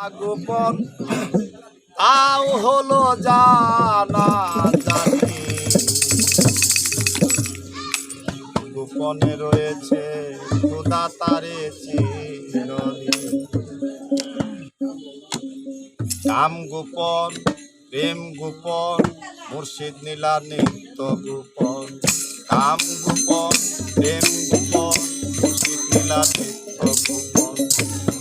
গোপন তাও হলো জানা জানি, গোপনে রয়েছে খোদা তারে চিরনি। নাম গোপন, প্রেম গোপন, মুর্শিদ নীলা নিত্য গোপন। নাম গোপন, প্রেম গোপন, মুর্শিদ নীলা নিত্য গোপন।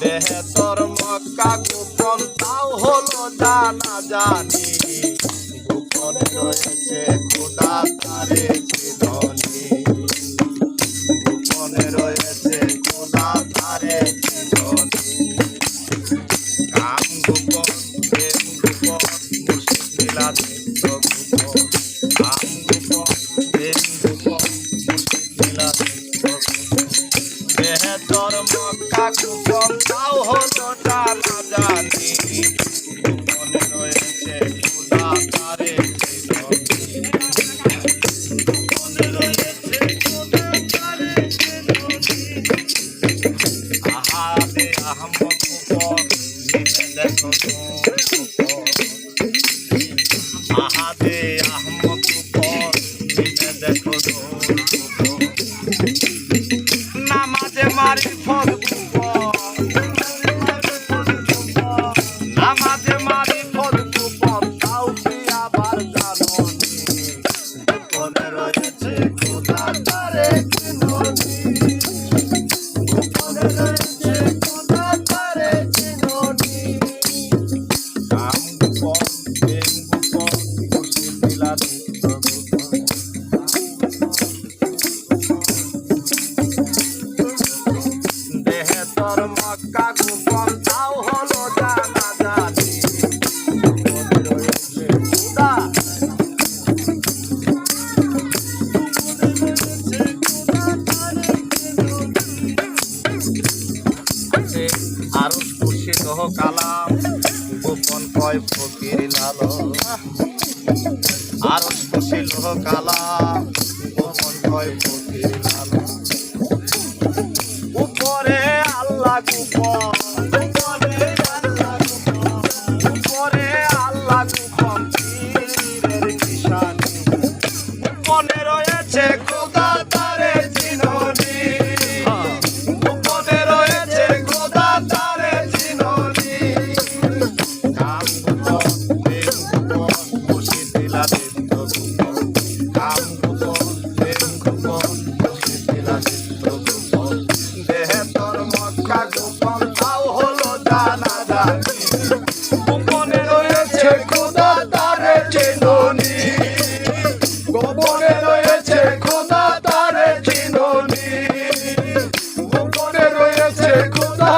দেহে তোর মক্কা গোপন তাও হলো জানা জানি, গোপনে রয়েছে খোদা তারে চিরনি। গোপনে রয়েছে খোদা তারে চিরনি। নাম গোপন, প্রেম গোপন, মুর্শিদ নীলা নিত্য গোপন। নাম গোপন, প্রেম গোপন, মুর্শিদ নীলা নিত্য গোপন। দেহে তোর মক্কা গোপন তাও হলো জানা জানি, গোপনে রয়েছে খোদা তারে চিরনি। গোপনে রয়েছে খোদা তারে চিরনি। আহাদে আহমদ গোপন নিমে দেখো তোর গোপন। আহাদে আহমদ গোপন নিমে দেখো তোর গোপন। নামাজে মারিফত গোপন, নামাজে মারিফত গোপন তাও কি আবার জানোনি, গোপনে রয়েছে খোদা তারে চিরনি। গোপনে রয়েছে খোদা তারে চিরনি। নাম গোপন, প্রেম গোপন, মুর্শিদ নীলা নিত্য গোপন। দেহে তোর মক্কা গোপন তাও হলো জানা জানি, গোপনে রয়েছে খোদা। আরো খুশি লহ কালাম গোপন কয় ফকির লালন। আরো খুশি লহ কালাম গোপন কয় ফকির লালন। উপরে আল্লাহ গোপন, উপরে আল্লাহ গোপন, উপরে আল্লাহ গোপন পীরের নিশানি। গোপনে রয়েছে খোদা তারে চিরনি, গোপনে রয়েছে খোদা তারে চিরনি। নাম গোপন, প্রেম গোপন, মুর্শিদ নীলা নিত্য গোপন। নাম গোপন, প্রেম গোপন, মুর্শিদ নীলা নিত্য গোপন। দেহে তোর মক্কা গোপন তাও হলো জানা জানি, গোপনে রয়েছে খোদা তারে চিরনি। গোপনে রয়েছে খোদা তারে চিরনি। গোপনে রয়েছে খোদা।